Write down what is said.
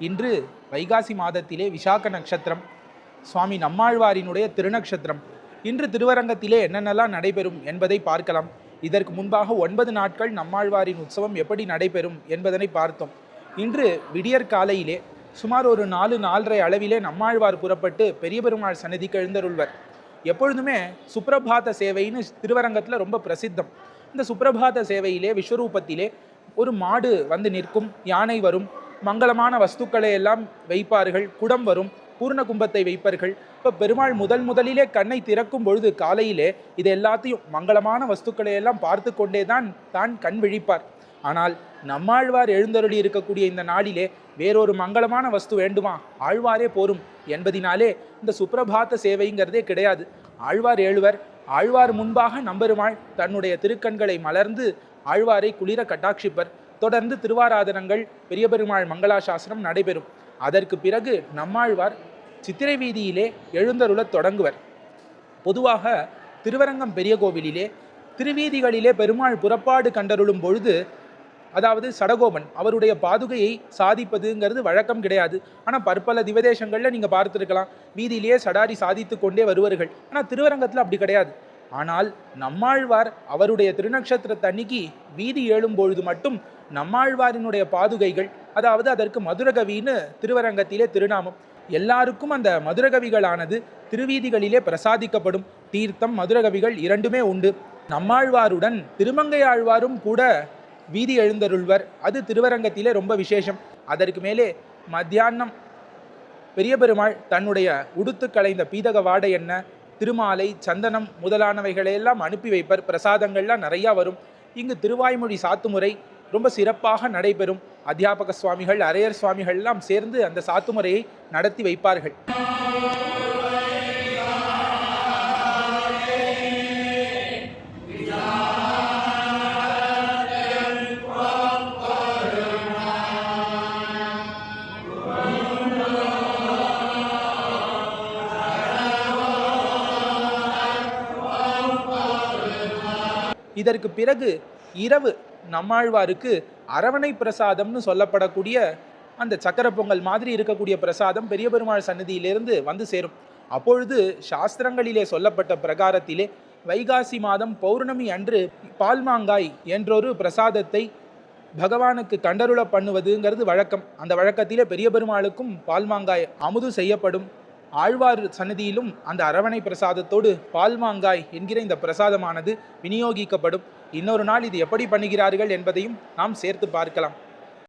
இன்று வைகாசி மாதத்திலே விசாக நட்சத்திரம், சுவாமி நம்மாழ்வாரினுடைய திருநக்ஷத்திரம். இன்று திருவரங்கத்திலே என்னென்னலாம் நடைபெறும் என்பதை பார்க்கலாம். இதற்கு முன்பாக 9 நாட்கள் நம்மாழ்வாரின் உற்சவம் எப்படி நடைபெறும் என்பதனை பார்த்தோம். இன்று விடியற் காலையிலே சுமார் ஒரு 4-4:30 அளவிலே நம்மாழ்வார் புறப்பட்டு பெரிய பெருமாள் சன்னதிக்கு எழுந்தருள்வர். எப்பொழுதுமே சுப்ரபாத சேவைன்னு திருவரங்கத்தில் ரொம்ப பிரசித்தம். இந்த சுப்ரபாத சேவையிலே விஸ்வரூபத்திலே ஒரு மாடு வந்து நிற்கும், யானை வரும், மங்களமான வஸ்துக்களை எல்லாம் வைப்பார்கள், குடம் வரும், பூர்ண கும்பத்தை வைப்பார்கள். இப்போ பெருமாள் முதலிலே கண்ணை திறக்கும் பொழுது காலையிலே இது எல்லாத்தையும் மங்களமான வஸ்துக்களை எல்லாம் பார்த்து கொண்டே தான் கண் விழிப்பார். ஆனால் நம்மாழ்வார் எழுந்தருளி இருக்கக்கூடிய இந்த நாளிலே வேறொரு மங்களமான வஸ்து வேண்டுமா, ஆழ்வாரே போரும் என்பதினாலே இந்த சுப்ரபாத சேவைங்கிறதே கிடையாது. ஆழ்வார் எழுவர், ஆழ்வார் முன்பாக நம்பெருமாள் தன்னுடைய திருக்கண்களை மலர்ந்து ஆழ்வாரை குளிர கட்டாட்சிப்பர். தொடர்ந்து திருவாராதனங்கள், பெரிய பெருமாள் மங்களாசாசனம் நடைபெறும். அதற்கு பிறகு நம்மாழ்வார் சித்திரை வீதியிலே எழுந்தருளத் தொடங்குவர். பொதுவாக திருவரங்கம் பெரிய கோவிலிலே திருவீதிகளிலே பெருமாள் புறப்பாடு கண்டருளும் பொழுது, அதாவது சடகோபன் அவருடைய பாதுகையை சாதிப்பதுங்கிறது வழக்கம் கிடையாது. ஆனால் பற்பல திவதேசங்களில் நீங்கள் பார்த்துருக்கலாம், வீதியிலேயே சடாரி சாதித்து கொண்டே வருவார்கள். ஆனால் திருவரங்கத்தில் அப்படி கிடையாது. ஆனால் நம்மாழ்வார் அவருடைய திருநக்ஷத்திரத்தன்னைக்கு வீதி ஏழும் பொழுது மட்டும் நம்மாழ்வாரினுடைய பாதுகைகள், அதாவது அதற்கு மதுரகவின்னு திருவரங்கத்திலே திருநாமம், எல்லாருக்கும் அந்த மதுரகவிகளானது திருவீதிகளிலே பிரசாதிக்கப்படும். தீர்த்தம், மதுரகவிகள் இரண்டுமே உண்டு. நம்மாழ்வாருடன் திருமங்கையாழ்வாரும் கூட வீதி எழுந்தருள்வர். அது திருவரங்கத்திலே ரொம்ப விசேஷம். அதற்கு மேலே மத்தியானம் பெரிய பெருமாள் தன்னுடைய உடுத்து களைந்த பீதக வாடை என்ன, திருமாலை, சந்தனம் முதலானவைகளையெல்லாம் அனுப்பி வைப்பர். பிரசாதங்கள்லாம் நிறையா வரும். இங்கு திருவாய்மொழி சாத்துமுறை ரொம்ப சிறப்பாக நடைபெறும். அத்தியாபக சுவாமிகள், அரையர் சுவாமிகள் எல்லாம் சேர்ந்து அந்த சாத்துமுறையை நடத்தி வைப்பார்கள். இதற்கு பிறகு இரவு நம்மாழ்வாருக்கு அரவணை பிரசாதம்னு சொல்லப்படக்கூடிய அந்த சக்கர பொங்கல் மாதிரி இருக்கக்கூடிய பிரசாதம் பெரிய பெருமாள் சன்னதியிலிருந்து வந்து சேரும். அப்பொழுது சாஸ்திரங்களிலே சொல்லப்பட்ட பிரகாரத்திலே வைகாசி மாதம் பௌர்ணமி அன்று பால்மாங்காய் என்றொரு பிரசாதத்தை பகவானுக்கு கண்டருள பண்ணுவதுங்கிறது வழக்கம். அந்த வழக்கத்திலே பெரிய பெருமாளுக்கும் பால்மாங்காய் அமுது செய்யப்படும். ஆழ்வார் சன்னதியிலும் அந்த அரவணை பிரசாதத்தோடு பால்மாங்காய் என்கிற இந்த பிரசாதமானது விநியோகிக்கப்படும். இன்னொரு நாள் இது எப்படி பண்ணுகிறார்கள் என்பதையும் நாம் சேர்த்து பார்க்கலாம்.